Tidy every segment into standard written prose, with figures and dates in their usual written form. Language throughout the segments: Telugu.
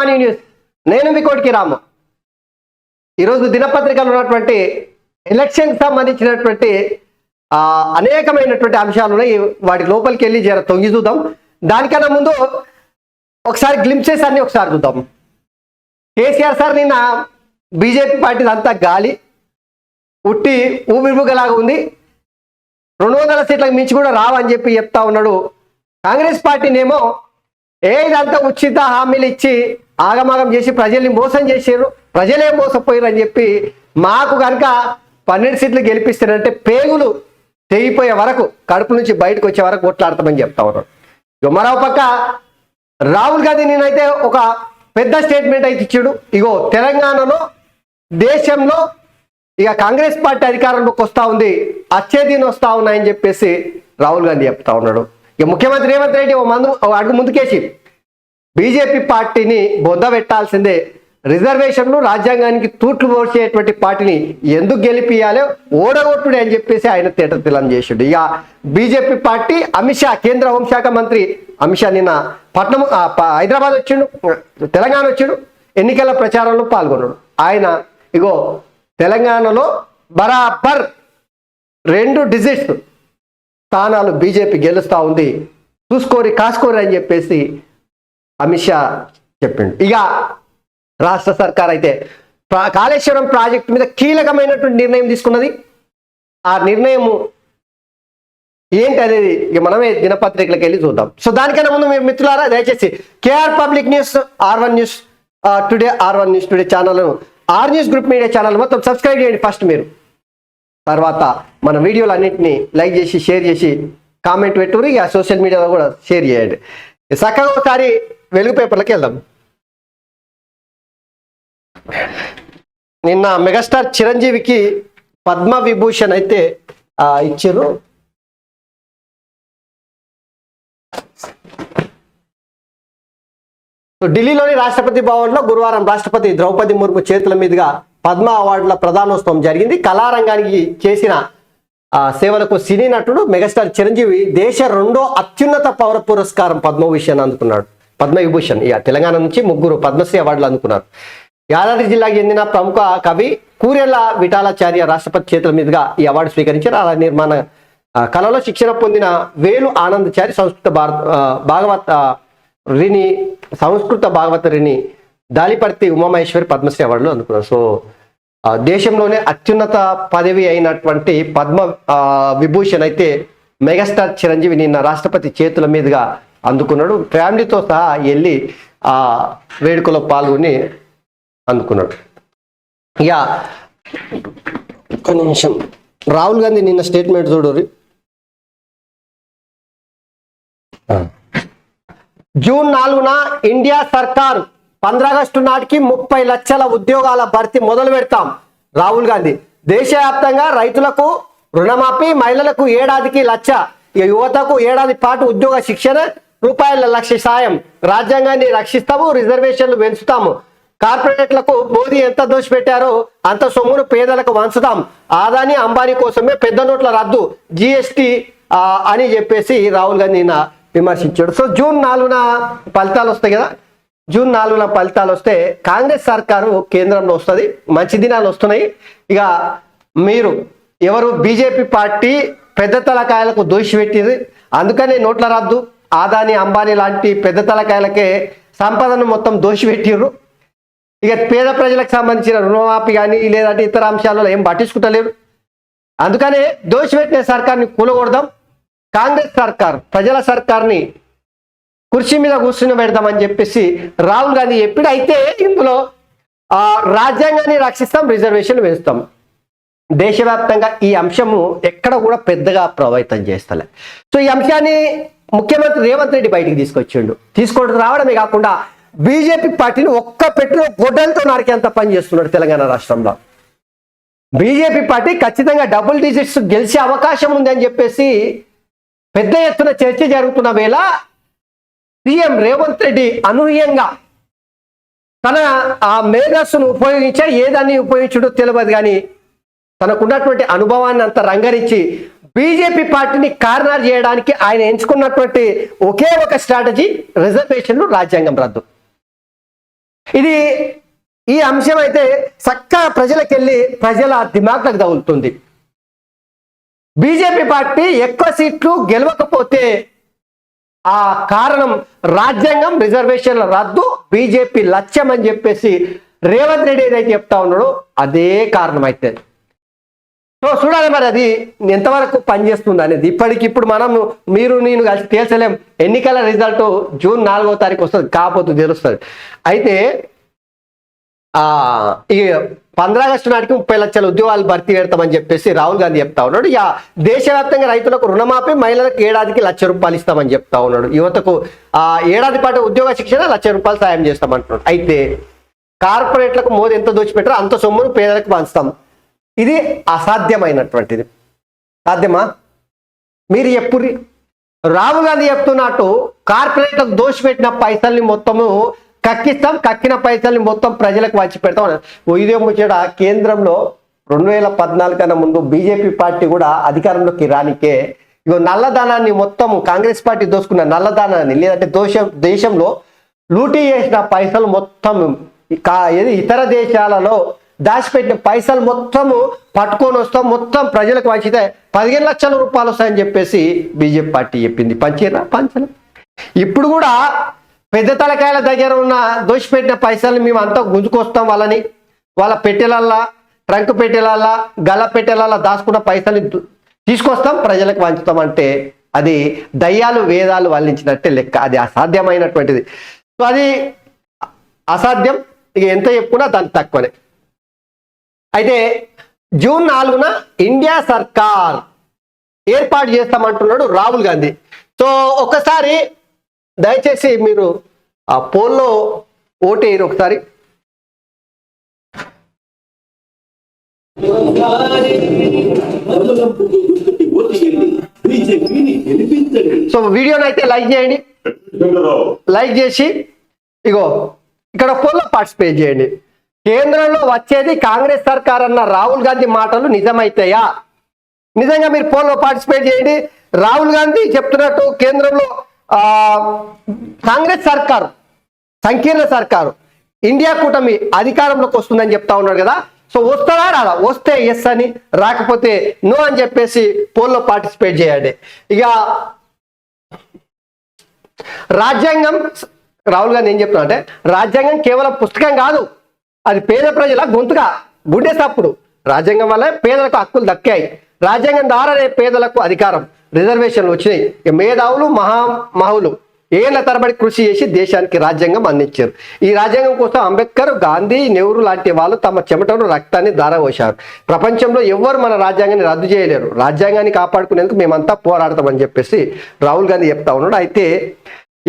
Morning news. నేను మీ కోటికి రాము. ఈరోజు దినపత్రికలో ఉన్నటువంటి ఎలక్షన్కి సంబంధించినటువంటి అనేకమైనటువంటి అంశాలు ఉన్నాయి. వాటి లోపలికి వెళ్ళి జర తొంగి చూద్దాం. దానికన్నా ముందు ఒకసారి గ్లింప్సెస్ అన్ని ఒకసారి చూద్దాం. కేసీఆర్ సార్ నిన్న బీజేపీ పార్టీ అంతా గాలి ఉట్టి ఊపిరిబుగ్గలాగా ఉంది, 200 సీట్లకు మించి కూడా రావని చెప్పి చెప్తా ఉన్నాడు. కాంగ్రెస్ పార్టీనేమో ఇదంతా ఉచిత హామీలు ఇచ్చి ఆగమాగం చేసి ప్రజల్ని మోసం చేసారు, ప్రజలే మోసపోయారు అని చెప్పి మాకు కనుక 12 సీట్లు గెలిపిస్తారంటే పేగులు తెగిపోయే వరకు, కడుపు నుంచి బయటకు వచ్చే వరకు కొట్లాడతామని చెప్తా ఉన్నాడు. మరో పక్క రాహుల్ గాంధీ నేనైతే ఒక పెద్ద స్టేట్మెంట్ అయితే ఇచ్చాడు. ఇగో తెలంగాణలో దేశంలో ఇక కాంగ్రెస్ పార్టీ అధికారంలోకి వస్తూ ఉంది, అచ్చేదీని వస్తూ ఉన్నాయని చెప్పేసి రాహుల్ గాంధీ చెప్తా ఉన్నాడు. ఇక ముఖ్యమంత్రి రేవంత్ రెడ్డి అడుగు ముందుకేసి బీజేపీ పార్టీని బొద్ద పెట్టాల్సిందే, రిజర్వేషన్లు రాజ్యాంగానికి తూట్లు పోసేటువంటి పార్టీని ఎందుకు గెలిపియాలో ఓడగొట్టుడే అని చెప్పేసి ఆయన తేటతెల్లం చేసాడు. ఇక బీజేపీ పార్టీ అమిత్ షా, కేంద్ర హోంశాఖ మంత్రి అమిత్ షా నిన్న హైదరాబాద్ వచ్చిండు, తెలంగాణ వచ్చిండు, ఎన్నికల ప్రచారంలో పాల్గొన్నాడు. ఆయన ఇగో తెలంగాణలో బరాబర్ 2 డిజిట్స్ స్థానాలు బీజేపీ గెలుస్తూ ఉంది, చూసుకోరి కాసుకోరి అని చెప్పేసి అమిత్ షా చెప్పిండు. ఇక రాష్ట్ర సర్కార్ అయితే కాళేశ్వరం ప్రాజెక్టు మీద కీలకమైనటువంటి నిర్ణయం తీసుకున్నది. ఆ నిర్ణయం ఏంటి అనేది ఇక మనమే దినపత్రికలకు వెళ్ళి చూద్దాం. సో దానికన్నా ముందు మీరు మిత్రులారా దయచేసి KR public news, R1 news today, R1 news today channel, R news group media channel మొత్తం సబ్స్క్రైబ్ చేయండి ఫస్ట్ మీరు. తర్వాత మన వీడియోలు అన్నింటినీ లైక్ చేసి షేర్ చేసి కామెంట్ పెట్టుకుని ఇక సోషల్ మీడియాలో కూడా షేర్ చేయండి. చక్కగా ఒకసారి వెలుగు పేపర్లకి వెళ్దాం. నిన్న మెగాస్టార్ చిరంజీవికి పద్మ విభూషణ్ అయితే ఇచ్చారు. ఢిల్లీలోని రాష్ట్రపతి భవన్లో గురువారం రాష్ట్రపతి ద్రౌపది ముర్ము చేతుల మీదుగా పద్మ అవార్డుల ప్రదానోత్సవం జరిగింది. కళారంగానికి చేసిన సేవలకు సినీ నటుడు మెగాస్టార్ చిరంజీవి దేశ 2వ అత్యున్నత పౌర పురస్కారం పద్మవిభూషణ్ అందుకున్నాడు. పద్మవిభూషణ్ ఇక తెలంగాణ నుంచి 3 పద్మశ్రీ అవార్డులు అందుకున్నారు. యాదాద్రి జిల్లాకు చెందిన ప్రముఖ కవి కూరెళ్ల విఠలాచార్య రాష్ట్రపతి చేతుల మీదుగా ఈ అవార్డు స్వీకరించారు. అలా నిర్మాణ కళలో శిక్షణ పొందిన వేలు ఆనందచారి సంస్కృత భాగవత రిని దాలిపర్తి ఉమామహేశ్వరి పద్మశ్రీ అవార్డులు అందుకున్నారు. సో దేశంలోనే అత్యున్నత పదవి అయినటువంటి పద్మ విభూషణ్ అయితే మెగాస్టార్ చిరంజీవి నిన్న రాష్ట్రపతి చేతుల మీదుగా అందుకున్నాడు. ఫ్యామిలీతో సహా వెళ్ళి ఆ వేడుకలో పాల్గొని అందుకున్నాడు. ఇక ఒక్క నిమిషం, రాహుల్ గాంధీ నిన్న స్టేట్మెంట్ చూడరు. జూన్ 4న ఇండియా సర్కార్ 15 ఆగస్టు నాటికి 30 లక్షల ఉద్యోగాల భర్తీ మొదలు పెడతాం. రాహుల్ గాంధీ దేశవ్యాప్తంగా రైతులకు రుణమాఫీ, మహిళలకు ఏడాదికి 1 లక్ష, యువతకు ఏడాది పాటు ఉద్యోగ శిక్షణ, ₹1,00,000 సాయం, రాజ్యాంగాన్ని రక్షిస్తాము, రిజర్వేషన్లు పెంచుతాము, కార్పొరేట్లకు మోదీ ఎంత దోషపెట్టారో అంత సొమ్మును పేదలకు వంచుతాం, ఆదాని అంబానీ కోసమే పెద్ద నోట్ల రద్దు, GST అని చెప్పేసి రాహుల్ గాంధీ విమర్శించాడు. సో జూన్ 4న ఫలితాలు వస్తాయి కదా, జూన్ 4న ఫలితాలు వస్తే కాంగ్రెస్ సర్కారు కేంద్రంలో వస్తుంది, మంచి దినాలు వస్తున్నాయి. ఇక మీరు ఎవరు బీజేపీ పార్టీ పెద్ద తలకాయలకు దోషి పెట్టింది, అందుకని నోట్ల రద్దు, ఆదాని అంబానీ లాంటి పెద్ద తలకాయలకే సంపదను మొత్తం దోషి పెట్టిర్రు. ఇక పేద ప్రజలకు సంబంధించిన రుణమాఫీ కానీ లేదంటే ఇతర అంశాలలో ఏం పట్టించుకుంటలేరు. అందుకనే దోషి పెట్టిన సర్కార్ని కూలగొడదాం, కాంగ్రెస్ సర్కార్ ప్రజల సర్కార్ని కుర్చీ మీద కూర్చుని పెడదామని చెప్పేసి రాహుల్ గాంధీ ఎప్పుడైతే ఇందులో రాజ్యాంగాన్ని రక్షిస్తాం, రిజర్వేషన్ వేస్తాం. దేశవ్యాప్తంగా ఈ అంశము ఎక్కడ కూడా పెద్దగా ప్రభావితం చేస్తలే. సో ఈ అంశాన్ని ముఖ్యమంత్రి రేవంత్ రెడ్డి బయటికి తీసుకొని రావడమే కాకుండా బీజేపీ పార్టీని ఒక్క పెట్టిన గొడ్డలతో నరికేంత పని చేస్తున్నాడు తెలంగాణ రాష్ట్రంలో. బీజేపీ పార్టీ ఖచ్చితంగా డబుల్ డిజిట్స్ గెలిచే అవకాశం ఉంది అని చెప్పేసి పెద్ద ఎత్తున చర్చ జరుగుతున్న వేళ సీఎం రేవంత్ రెడ్డి అనూహ్యంగా తన ఆ మేధస్సును ఉపయోగించా, ఏదాన్ని ఉపయోగించడో తెలియదు కానీ తనకున్నటువంటి అనుభవాన్ని అంత రంగరించి బీజేపీ పార్టీని కార్నర్ చేయడానికి ఆయన ఎంచుకున్నటువంటి ఒకే ఒక స్ట్రాటజీ రిజర్వేషన్లు, రాజ్యాంగం రద్దు. ఇది ఈ అంశం అయితే చక్కగా ప్రజలకు వెళ్ళి ప్రజల దిమాగ్లకు తగులుతుంది. బీజేపీ పార్టీ ఎక్కువ సీట్లు గెలవకపోతే ఆ కారణం రాజ్యాంగం, రిజర్వేషన్ల రద్దు, బీజేపీ లక్ష్యం అని చెప్పేసి రేవంత్ రెడ్డి ఏదైతే చెప్తా ఉన్నాడో అదే కారణం అయితే. సో చూడాలి మరి అది ఎంతవరకు పనిచేస్తుంది అనేది. ఇప్పటికిప్పుడు మనం మీరు నేను కలిసి తేల్చలేం. ఎన్నికల రిజల్ట్ జూన్ 4వ తారీఖు వస్తుంది, కాకపోతే తెలుస్తుంది. అయితే ఈ 15 ఆగస్టు నాటికి 30 లక్షల ఉద్యోగాలు భర్తీ పెడతామని చెప్పేసి రాహుల్ గాంధీ చెప్తా ఉన్నాడు. ఇక దేశవ్యాప్తంగా రైతులకు రుణమాఫీ, మహిళలకు ఏడాదికి ₹1,00,000 ఇస్తామని చెప్తా ఉన్నాడు. యువతకు ఏడాది పాటు ఉద్యోగ శిక్షణ ₹1,00,000 సాయం చేస్తామంటున్నాడు. అయితే కార్పొరేట్లకు మోదీ ఎంత దోచిపెట్టారో అంత సొమ్మును పేదలకు పంచుతాం. ఇది అసాధ్యమైనటువంటిది. సాధ్యమా? మీరు ఎప్పుడు రాహుల్ గాంధీ చెప్తున్నట్టు కార్పొరేట్లకు దోచిపెట్టిన పైసల్ని మొత్తము కక్కిస్తాం, కక్కిన పైసల్ని మొత్తం ప్రజలకు వచ్చి పెడతాం. ఇదే ముచ్చట కేంద్రంలో 2014 కన్నా ముందు బీజేపీ పార్టీ కూడా అధికారంలోకి రానికే ఇగో నల్లధనాన్ని మొత్తం కాంగ్రెస్ పార్టీ దోసుకున్న నల్లధనాన్ని, లేదంటే దేశంలో లూటీ చేసిన పైసలు మొత్తం ఇతర దేశాలలో దాచిపెట్టిన పైసలు మొత్తము పట్టుకొని వస్తాం, మొత్తం ప్రజలకు పంచితే 15 లక్షల రూపాయలు వస్తాయని చెప్పేసి బీజేపీ పార్టీ చెప్పింది. పంచేనా? పంచలే. ఇప్పుడు కూడా పెద్ద తలకాయల దగ్గర ఉన్న దోషిపెట్టిన పైసలు మేము అంతా గుంజుకొస్తాం, వాళ్ళ పెట్టెలల్లా, ట్రంక్ పెట్టెలల్లా, గల పెట్టెలల్లా దాచుకున్న పైసలు తీసుకొస్తాం, ప్రజలకు పంచుతాం అంటే అది దయ్యాలు వేదాలు వల్లించినట్టే లెక్క. అది అసాధ్యమైనటువంటిది. సో అది అసాధ్యం. ఇక ఎంత చెప్పుకున్నా దానికి తక్కువనే. అయితే జూన్ 4న ఇండియా సర్కార్ ఏర్పాటు చేస్తామంటున్నాడు రాహుల్ గాంధీ. సో ఒకసారి దయచేసి మీరు ఆ పోల్లో ఓటేయరు ఒకసారి. సో వీడియోని అయితే లైక్ చేయండి, లైక్ చేసి ఇగో ఇక్కడ పోల్లో పార్టిసిపేట్ చేయండి. కేంద్రంలో వచ్చేది కాంగ్రెస్ సర్కార్ అన్న రాహుల్ గాంధీ మాటలు నిజమైతాయా? నిజంగా మీరు పోల్లో పార్టిసిపేట్ చేయండి. రాహుల్ గాంధీ చెప్తున్నట్టు కేంద్రంలో కాంగ్రెస్ సర్కారు, సంకీర్ణ సర్కారు, ఇండియా కూటమి అధికారంలోకి వస్తుందని చెప్తా ఉన్నాడు కదా. సో వస్తారా రాదా? వస్తే ఎస్ అని, రాకపోతే నో అని చెప్పేసి పోల్లో పార్టిసిపేట్ చేయండి. ఇక రాజ్యాంగం, రాహుల్ గాంధీ ఏం చెప్తున్నా అంటే రాజ్యాంగం కేవలం పుస్తకం కాదు, అది పేద ప్రజల గొంతుగా గుండె సప్పుడు. రాజ్యాంగం వల్ల పేదలకు హక్కులు దక్కాయి. రాజ్యాంగం ద్వారానే పేదలకు అధికారం, రిజర్వేషన్లు వచ్చినాయి. మేధావులు, మహామహులు ఏళ్ల తరబడి కృషి చేసి దేశానికి రాజ్యాంగం అందించారు. ఈ రాజ్యాంగం కోసం అంబేద్కర్, గాంధీ, నెహ్రూ లాంటి వాళ్ళు తమ చెమటను, రక్తాన్ని ధారపోశారు. ప్రపంచంలో ఎవ్వరు మన రాజ్యాంగాన్ని రద్దు చేయలేరు. రాజ్యాంగాన్ని కాపాడుకునేందుకు మేమంతా పోరాడతామని చెప్పేసి రాహుల్ గాంధీ చెప్తా ఉన్నాడు. అయితే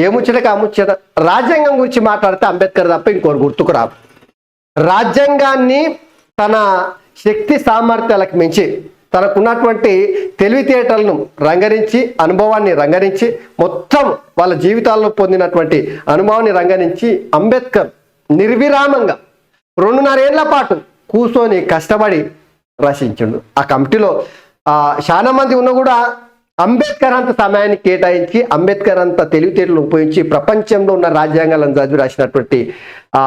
ఏముచ్చటకి అముచ్చట రాజ్యాంగం గురించి మాట్లాడితే అంబేద్కర్ తప్ప ఇంకోరు గుర్తుకు రాదు. రాజ్యాంగాన్ని తన శక్తి సామర్థ్యాలకు మించి తనకున్నటువంటి తెలివితేటలను రంగరించి, అనుభవాన్ని రంగరించి, మొత్తం వాళ్ళ జీవితాల్లో పొందినటువంటి అనుభవాన్ని రంగరించి అంబేద్కర్ నిర్విరామంగా 2.5 ఏళ్ల పాటు కూర్చొని కష్టపడి రచించిండు. ఆ కమిటీలో చాలా మంది ఉన్న కూడా అంబేద్కర్ అంత సమయాన్ని కేటాయించి, అంబేద్కర్ అంత తెలివితేటలు ఉపయోగించి ప్రపంచంలో ఉన్న రాజ్యాంగాలను చదివి రాసినటువంటి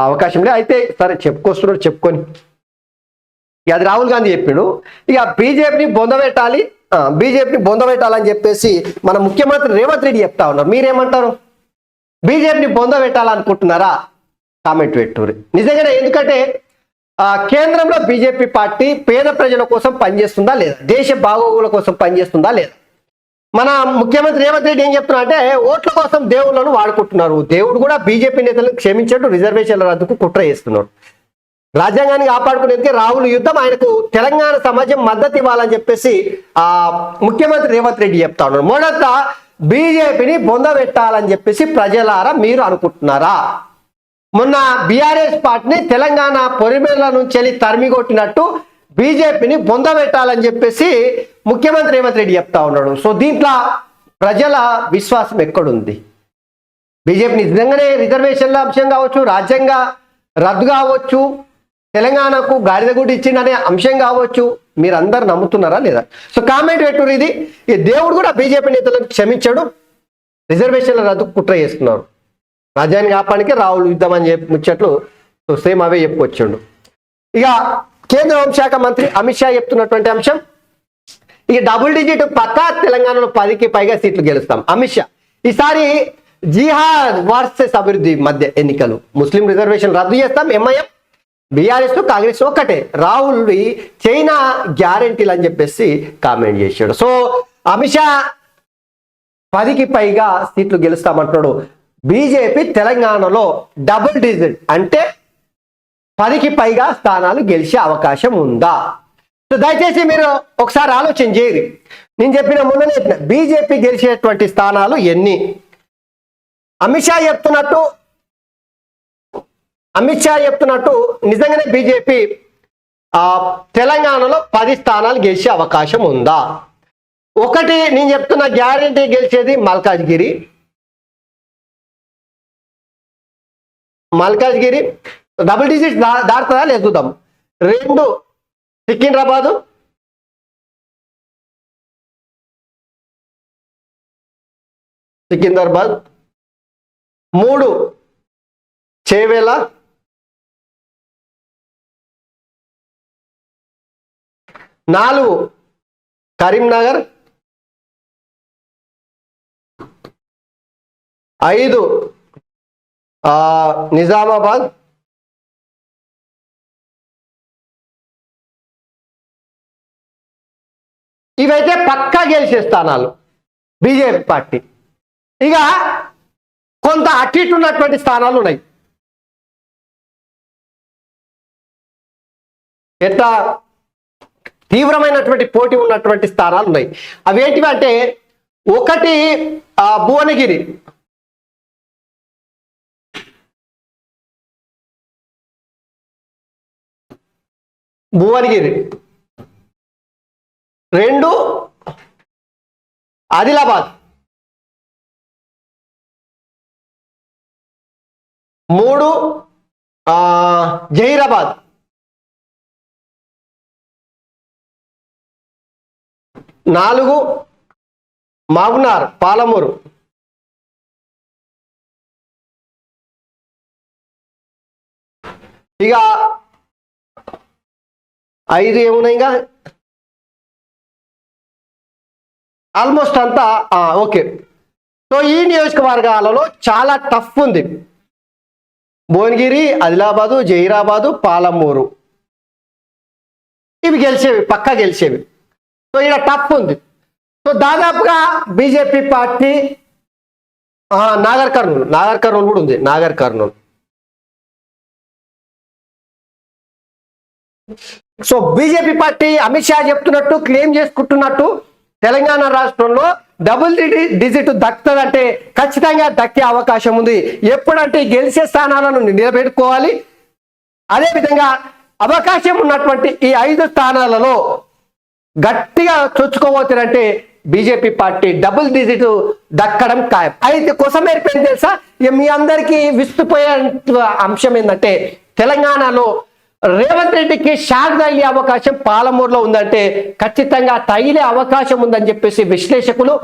అవకాశం లేదు. అయితే సరే చెప్పుకొస్తున్నాడు, చెప్పుకొని అది రాహుల్ గాంధీ చెప్పాడు. ఇక బీజేపీని బొందబెట్టాలి, బీజేపీని బొందబెట్టాలని చెప్పేసి మన ముఖ్యమంత్రి రేవంత్ రెడ్డి చెప్తా ఉన్నారు. మీరేమంటారు? బీజేపీని బొందబెట్టాలనుకుంటున్నారా? కామెంట్ పెట్టుర్రి. నిజంగానే, ఎందుకంటే కేంద్రంలో బీజేపీ పార్టీ పేద ప్రజల కోసం పనిచేస్తుందా లేదా, దేశ బాగోగుల కోసం పనిచేస్తుందా లేదా? మన ముఖ్యమంత్రి రేవంత్ రెడ్డి ఏం చెప్తున్నా అంటే ఓట్ల కోసం దేవుళ్ళను వాడుకుంటున్నారు. దేవుడు కూడా బీజేపీ నేతలను క్షమించడు, రిజర్వేషన్ల రద్దుకు కుట్ర చేస్తున్నాడు. రాజ్యాంగాన్ని కాపాడుకునేందుకే రాహుల్ యుద్ధం, ఆయనకు తెలంగాణ సమాజం మద్దతు ఇవ్వాలని చెప్పేసి ముఖ్యమంత్రి రేవంత్ రెడ్డి చెప్తా ఉన్నాడు. మొదట బీజేపీని బొందబెట్టాలని చెప్పేసి ప్రజలారా మీరు అనుకుంటున్నారా? మొన్న బీఆర్ఎస్ పార్టీని తెలంగాణ పొరిమేళ్ల నుంచి తరిమికొట్టినట్టు బీజేపీని బొందబెట్టాలని చెప్పేసి ముఖ్యమంత్రి రేవంత్ రెడ్డి చెప్తా ఉన్నాడు. సో దీంట్లో ప్రజల విశ్వాసం ఎక్కడుంది? బీజేపీ నిజంగానే రిజర్వేషన్ల అంశం కావచ్చు, రాజ్యాంగ రద్దు కావచ్చు, తెలంగాణకు గాడిద గుడి ఇచ్చిందనే అంశం కావచ్చు, మీరందరూ నమ్ముతున్నారా లేదా? సో కామెంట్ పెట్టుర్రు. ఇది దేవుడు కూడా బీజేపీ నేతలను క్షమించాడు, రిజర్వేషన్ల రద్దుకు కుట్ర చేస్తున్నారు. రాజ్యాన్ని కాపాడికే రాహుల్ యుద్ధం అని చెప్పి ముచ్చట్లు సేమ్ అవే చెప్పుకొచ్చిండు. ఇక కేంద్ర హోంశాఖ మంత్రి అమిత్ షా చెప్తున్నటువంటి అంశం, ఇక డబుల్ డిజిట్ పక్కా తెలంగాణలో 10కి పైగా సీట్లు గెలుస్తాం. అమిత్ షా ఈసారి జిహాద్ వర్సెస్ అభివృద్ధి మధ్య ఎన్నికలు, ముస్లిం రిజర్వేషన్ రద్దు చేస్తాం, ఎంఐఎం బీఆర్ఎస్ కాంగ్రెస్ ఒక్కటే, రాహుల్ చైనా గ్యారంటీలు అని చెప్పేసి కామెంట్ చేశాడు. సో అమిత్ షా 10కి పైగా సీట్లు గెలుస్తామంటున్నాడు. బీజేపీ తెలంగాణలో డబుల్ డిజిట్ అంటే 10కి పైగా స్థానాలు గెలిచే అవకాశం ఉందా? సో దయచేసి మీరు ఒకసారి ఆలోచన చేయరు. నేను చెప్పిన మొన్ననే బీజేపీ గెలిచేటువంటి స్థానాలు ఎన్ని? అమిత్ షా చెప్తున్నట్టు నిజంగానే బీజేపీ తెలంగాణలో 10 స్థానాలు గెలిచే అవకాశం ఉందా? ఒకటి నేను చెప్తున్న గ్యారంటీ గెలిచేది మల్కాజ్గిరి డబుల్ డిజిట్ దాటుతుందా లేదు చూద్దాం. 2 సికింద్రాబాదు, 3 చేవేళ, 4 కరీంనగర్, 5 నిజామాబాద్, 6 ఇవైతే పక్కా గెలిచే స్థానాలు బీజేపీ పార్టీ. ఇక కొంత అటు ఇటు ఉన్నటువంటి స్థానాలు ఉన్నాయి. ఎట్లా తీవ్రమైనటువంటి పోటీ ఉన్నటువంటి స్థానాలు ఉన్నాయి. అవి ఏంటివి అంటే, ఒకటి భువనగిరి, 2 ఆదిలాబాద్, 3 జహీరాబాద్, 4 మహబూబ్నగర్ పాలమూరు, 5 ఏమున్నాయి ఇంకా ఆల్మోస్ట్ అంతా ఓకే. సో ఈ నియోజకవర్గాలలో చాలా టఫ్ ఉంది. భువనగిరి, ఆదిలాబాదు, జహీరాబాదు, పాలమూరు ఇవి గెలిచేవి, పక్కా గెలిచేవి. సో ఇక్కడ టఫ్ ఉంది. సో దాదాపుగా బీజేపీ పార్టీ నాగర్ కర్నూలు కూడా ఉంది. Nagar Kurnool. So BJP party Amit Shah చెప్తున్నట్టు, క్లెయిమ్ చేసుకుంటున్నట్టు తెలంగాణ రాష్ట్రంలో డబుల్ డిజిట్ దక్కుతుందంటే ఖచ్చితంగా దక్కే అవకాశం ఉంది. ఎప్పుడంటే గెలిచే స్థానాలను నిలబెట్టుకోవాలి. అదేవిధంగా అవకాశం ఉన్నటువంటి ఈ 5 స్థానాలలో గట్టిగా చొచ్చుకోబోతారంటే బీజేపీ పార్టీ డబుల్ డిజిట్ దక్కడం ఖాయం. అయితే కొసమేరిపోయింది తెలుసా? మీ అందరికీ విస్తుపోయే అంశం ఏంటంటే, తెలంగాణలో రేవంత్ రెడ్డికి షాక్ తగిలే అవకాశం పాలమూరులో ఉందంటే ఖచ్చితంగా తగిలే అవకాశం ఉందని చెప్పేసి విశ్లేషకులు,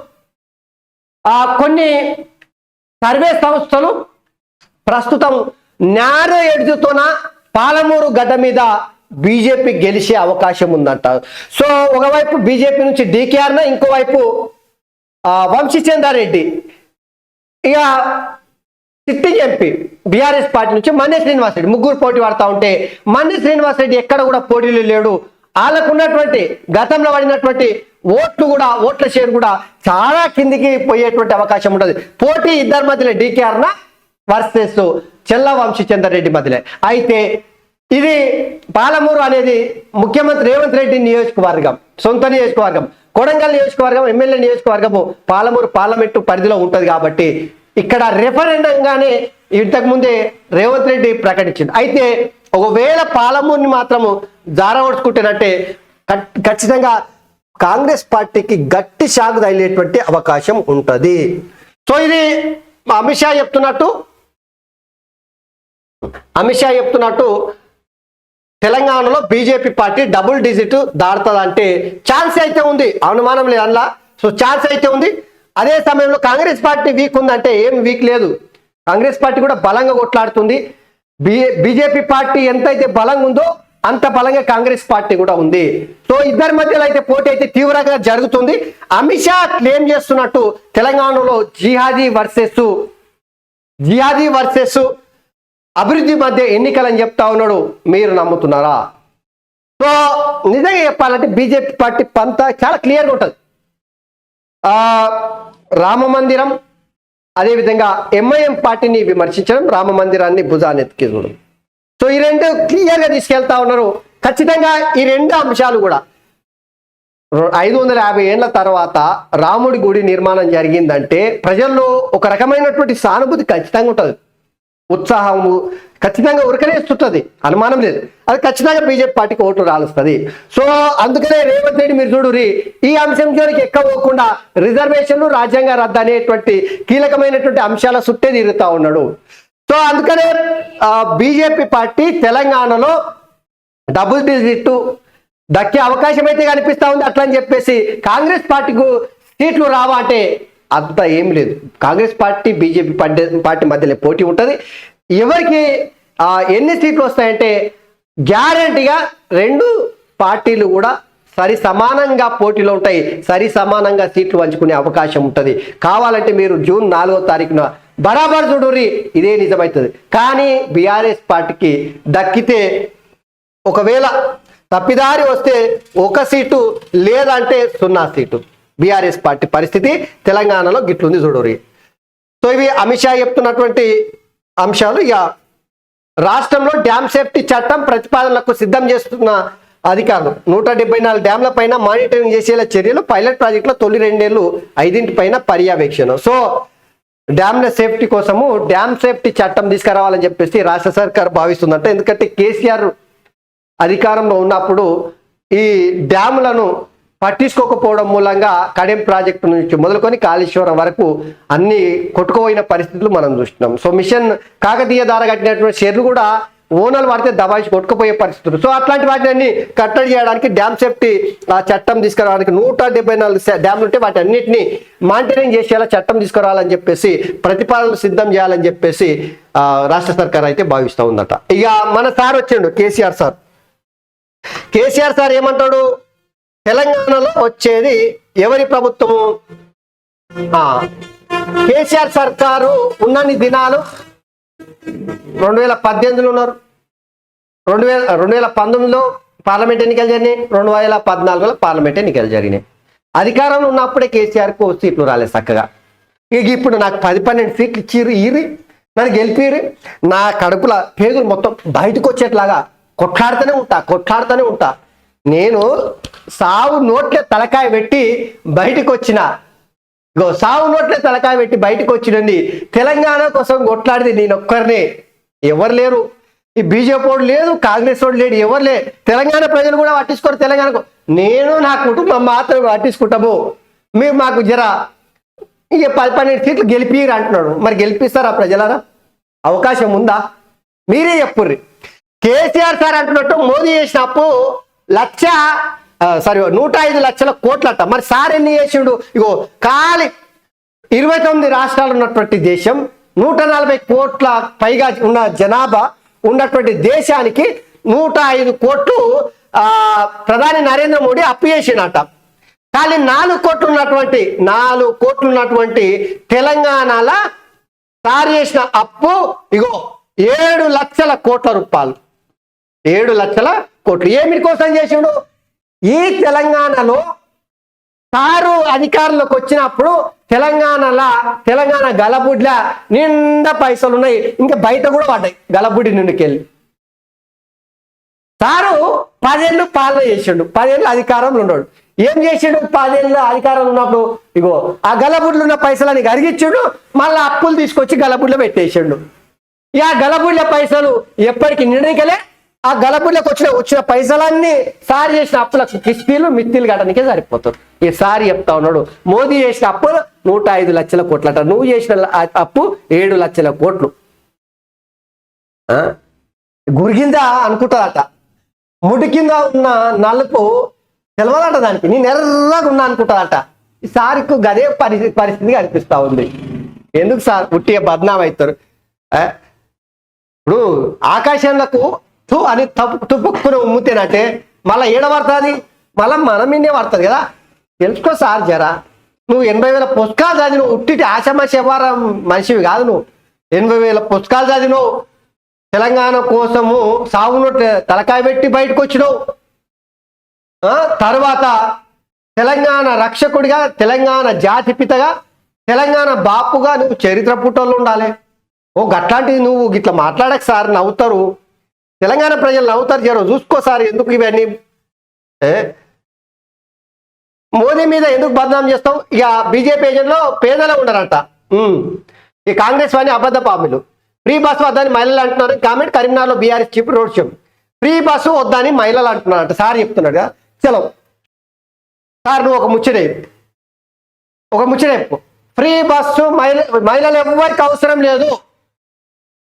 కొన్ని సర్వే సంస్థలు ప్రస్తుతం నేరో ఎడ్జ్తోన పాలమూరు గడ్డ మీద బీజేపీ గెలిచే అవకాశం ఉందంట. సో ఒకవైపు బీజేపీ నుంచి డీకేఆర్న, ఇంకోవైపు వంశీచంద్రారెడ్డి, ఇక సిట్టింగ్ ఎంపీ బీఆర్ఎస్ పార్టీ నుంచి మన్నే శ్రీనివాసరెడ్డి, ముగ్గురు పోటీ పడతా ఉంటే మన్నే శ్రీనివాసరెడ్డి ఎక్కడ కూడా పోటీలు లేడు. వాళ్ళకు ఉన్నటువంటి గతంలో పడినటువంటి ఓట్ల షేర్ కూడా చాలా కిందికి పోయేటువంటి అవకాశం ఉంటుంది. పోటీ ఇద్దరి మధ్యలో డీకేఆర్న వర్సెస్ చెల్ల వంశీచంద్రారెడ్డి మధ్యలో. అయితే ఇది పాలమూరు అనేది ముఖ్యమంత్రి రేవంత్ రెడ్డి నియోజకవర్గం, సొంత నియోజకవర్గం. కొడంగల్ నియోజకవర్గం ఎమ్మెల్యే నియోజకవర్గము పాలమూరు పార్లమెంటు పరిధిలో ఉంటుంది. కాబట్టి ఇక్కడ రెఫరెండంగానే ఇంతకుముందే రేవంత్ రెడ్డి ప్రకటించింది. అయితే ఒకవేళ పాలమూరుని మాత్రము జారవడుచుకుంటేనంటే ఖచ్చితంగా కాంగ్రెస్ పార్టీకి గట్టి షాక్ తగిలేటువంటి అవకాశం ఉంటుంది. సో ఇది అమిత్ షా చెప్తున్నట్టు తెలంగాణలో బీజేపీ పార్టీ డబుల్ డిజిట్ దాడుతుందంటే ఛాన్స్ అయితే ఉంది, అనుమానం లేదు అందులో. సో ఛాన్స్ అయితే ఉంది. అదే సమయంలో కాంగ్రెస్ పార్టీ వీక్ ఉందంటే ఏం వీక్ లేదు. కాంగ్రెస్ పార్టీ కూడా బలంగా కొట్లాడుతుంది. బీజేపీ పార్టీ ఎంతైతే బలంగా ఉందో అంత బలంగా కాంగ్రెస్ పార్టీ కూడా ఉంది. సో ఇద్దరి మధ్యలో అయితే పోటీ అయితే తీవ్రంగా జరుగుతుంది. అమిత్ షా క్లెయిమ్ చేస్తున్నట్టు తెలంగాణలో జిహాదీ వర్సెస్ అభివృద్ధి మధ్య ఎన్నికలని చెప్తా ఉన్నాడు. మీరు నమ్ముతున్నారా? సో నిజంగా చెప్పాలంటే బీజేపీ పార్టీ పంత చాలా క్లియర్గా ఉంటుంది. రామ మందిరం, అదేవిధంగా ఎంఐఎం పార్టీని విమర్శించడం, రామ మందిరాన్ని భుజానెత్తికి చూడడం. సో ఈ రెండు క్లియర్గా తీసుకెళ్తా ఉన్నారు. ఖచ్చితంగా ఈ రెండు అంశాలు కూడా 550 ఏళ్ల తర్వాత రాముడి గుడి నిర్మాణం జరిగిందంటే ప్రజల్లో ఒక రకమైనటువంటి సానుభూతి ఖచ్చితంగా ఉంటుంది, ఉత్సాహము ఖచ్చితంగా ఉరకనేస్తుంటుంది, అనుమానం లేదు. అది ఖచ్చితంగా బీజేపీ పార్టీకి ఓట్లు రాలుస్తుంది. సో అందుకనే రేవంత్ రెడ్డి మీరు చూడు ఈ అంశం జోలికి ఎక్కబోకుండా రిజర్వేషన్లు, రాజ్యాంగ రద్దు అనేటువంటి కీలకమైనటువంటి అంశాల చుట్టే తిరుగుతా ఉన్నాడు. సో అందుకనే బీజేపీ పార్టీ తెలంగాణలో డబుల్ డిజిట్ దక్కే అవకాశం అయితే కనిపిస్తా ఉంది. అట్లా అని చెప్పేసి కాంగ్రెస్ పార్టీకు సీట్లు రావా అంటే అంత ఏం లేదు. కాంగ్రెస్ పార్టీ బీజేపీ పార్టీ మధ్యలో పోటీ ఉంటుంది. ఎవరికి ఎన్ని సీట్లు వస్తాయంటే గ్యారంటీగా రెండు పార్టీలు కూడా సరి సమానంగా పోటీలో ఉంటాయి, సరి సమానంగా సీట్లు పంచుకునే అవకాశం ఉంటుంది. కావాలంటే మీరు జూన్ 4వ తారీఖున బరాబర్ చూడుర్రి, ఇదే నిజమవుతుంది. కానీ బీఆర్ఎస్ పార్టీకి దక్కితే ఒకవేళ తప్పిదారి వస్తే 1 సీటు, లేదంటే 0 సీటు. బీఆర్ఎస్ పార్టీ పరిస్థితి తెలంగాణలో గిట్లుంది చూడుర్రి. సో ఇవి అమిత్ షా చెప్తున్నటువంటి అంశాలు. ఇక రాష్ట్రంలో డ్యామ్ సేఫ్టీ చట్టం ప్రతిపాదనలకు సిద్ధం చేస్తున్న అధికారులు 174 డ్యాంల పైన మానిటరింగ్ చేసేలా చర్యలు, పైలట్ ప్రాజెక్టులో తొలి 2 ఏళ్లు 5 పైన పర్యవేక్షణ. సో డ్యామ్ల సేఫ్టీ కోసము డ్యామ్ సేఫ్టీ చట్టం తీసుకురావాలని చెప్పేసి రాష్ట్ర సర్కార్ భావిస్తుందంట. ఎందుకంటే కేసీఆర్ అధికారంలో ఉన్నప్పుడు ఈ డ్యాములను పట్టించుకోకపోవడం మూలంగా కడెం ప్రాజెక్టు నుంచి మొదలుకొని కాళేశ్వరం వరకు అన్ని కొట్టుకుపోయిన పరిస్థితులు మనం చూస్తున్నాం. సో మిషన్ కాకతీయ ద్వారా కట్టినటువంటి షెర్లు కూడా ఓనర్లు పడితే దబాయించి కొట్టుకుపోయే పరిస్థితులు. సో అట్లాంటి వాటిని కట్టడి చేయడానికి డ్యామ్ సేఫ్టీ చట్టం తీసుకురావడానికి 174 డ్యామ్లు ఉంటే వాటి అన్నింటినీ మానిటరింగ్ చేసేలా చట్టం తీసుకురావాలని చెప్పేసి ప్రతిపాదనలు సిద్ధం చేయాలని చెప్పేసి రాష్ట్ర సర్కార్ అయితే భావిస్తూ ఉందట. ఇక మన సార్ వచ్చిండు కేసీఆర్ సార్ ఏమంటాడు, తెలంగాణలో వచ్చేది ఎవరి ప్రభుత్వము? కేసీఆర్ సర్కారు ఉన్నన్ని దినాలు 2018లో ఉన్నారు, 2019లో పార్లమెంట్ ఎన్నికలు జరిగినాయి, 2014లో పార్లమెంట్ ఎన్నికలు జరిగినాయి. అధికారంలో ఉన్నప్పుడే కేసీఆర్కు సీట్లు రాలేదు చక్కగా. ఇక ఇప్పుడు నాకు 10-12 సీట్లు ఇచ్చిర్రు, నన్ను గెలిపిర్రు, నా కడుపుల పేగులు మొత్తం బయటకు వచ్చేట్లాగా కొట్లాడుతూనే ఉంటా. నేను సావు నోట్లే తలకాయ పెట్టి బయటకు వచ్చిన, బయటకు వచ్చినండి. తెలంగాణ కోసం కొట్లాడితే నేను ఒక్కరినే, ఎవరు లేరు. ఈ బీజేపీ వాడు లేదు, కాంగ్రెస్ వాడు లేడు, ఎవరు లేరు. తెలంగాణ ప్రజలు కూడా పట్టించుకోరు. తెలంగాణకు నేను నా కుటుంబం మాత్రం పట్టించుకుంటాము. మీరు మాకు ఇక 10-12 సీట్లు గెలిపిరు అంటున్నాడు. మరి గెలిపిస్తారా ప్రజలారా? అవకాశం ఉందా? మీరే చెప్పుర్రి. కేసీఆర్ సార్ అంటున్నట్టు మోదీ చేసిన అప్పు 105 లక్షల కోట్లట. మరి సార్ ఎన్ని చేసిండు? ఇగో ఖాళీ 29 రాష్ట్రాలు ఉన్నటువంటి దేశం, 140 కోట్ల పైగా ఉన్న జనాభా ఉన్నటువంటి దేశానికి 105 కోట్లు ప్రధాని నరేంద్ర మోడీ అప్పు చేసిండట. కానీ 4 కోట్లు ఉన్నటువంటి తెలంగాణలో సార్ చేసిన అప్పు ఇగో 7 లక్షల కోట్ల రూపాయలు. 7 లక్షల కోట్లు ఏమి కోసం చేసిండు? ఈ తెలంగాణలో సారు అధికారంలోకి వచ్చినప్పుడు తెలంగాణ గలబుడ్ల నిండా పైసలు ఉన్నాయి, ఇంకా బయట కూడా పడ్డాయి గలబుడి నుండికెళ్ళి. సారు 10 ఏళ్ళు పాలన చేసిండు, 10 ఏళ్ళు అధికారంలో ఉన్నాడు. ఏం చేసిండు? 10 ఏళ్ళు అధికారంలో ఉన్నప్పుడు ఇగో ఆ గలబుడ్లు ఉన్న పైసలని అరిగించిండు, మళ్ళీ అప్పులు తీసుకొచ్చి గలబుడ్లో పెట్టేసిండు. ఇక గలబుడ్ల పైసలు ఎప్పటికీ నిండికలే. ఆ గలబుడ్లకు వచ్చిన పైసలన్నీ సారి చేసిన అప్పులకు కిస్తీలు మిత్తిలు కట్టడానికే సరిపోతారు. ఈ సారి చెప్తా ఉన్నాడు, మోదీ చేసిన అప్పులు 105 లక్షల కోట్లట, నువ్వు చేసిన అప్పు 7 లక్షల కోట్లు. గురిగిందా అనుకుంటారట, ముడి కింద ఉన్న నలుపు తెలవాలట దానికి, నేను ఎర్రగా ఉన్నా అనుకుంటారట. ఈ సారికి గదే పరిస్థితి కనిపిస్తా ఉంది. ఎందుకు సార్ ఉట్టిగా బద్నాం అవుతారు? ఇప్పుడు ఆకాశంలకు తు అని తుప్పుకుని ఉమ్ముతేనంటే మళ్ళీ ఏడ పడుతుంది, మళ్ళీ మన మీదే పడుతుంది కదా. తెలుసుకో సార్ జరా. నువ్వు 80,000 పుస్తకాలు చదివినవు, ఉట్టిటి ఆశమాష వ్యవహారం మనిషివి కాదు. నువ్వు 80,000 పుస్తకాలు చదివినవు, తెలంగాణ కోసము సాగును తలకాయ పెట్టి బయటకు వచ్చినావు. తర్వాత తెలంగాణ రక్షకుడిగా, తెలంగాణ జాతిపితగా, తెలంగాణ బాపుగా నువ్వు చరిత్ర పుటల్లో ఉండాలి. ఓ గట్లాంటిది నువ్వు గిట్లా మాట్లాడక సార్, నవ్వుతారు తెలంగాణ ప్రజలు, నవ్వుతారు. జర చూసుకో సార్, ఎందుకు ఇవన్నీ మోదీ మీద ఎందుకు బదనాం చేస్తావు? ఇక బీజేపీ ఏజెంట్లో పేదలే ఉండరంట. ఈ కాంగ్రెస్ వాడిని అబద్ధ పాములు. ఫ్రీ బస్సు వద్దని మహిళలు అంటున్నారు. కామెంట్ కరీంనగర్లో BRS chief road show. Free bus వద్దని మహిళలు అంటున్నారంట. సార్ చెప్తున్నాడు కదా. చలో సార్, నువ్వు ఒక ముచ్చట చెప్పు. ఫ్రీ బస్సు మహిళలు ఎవరికి అవసరం లేదు,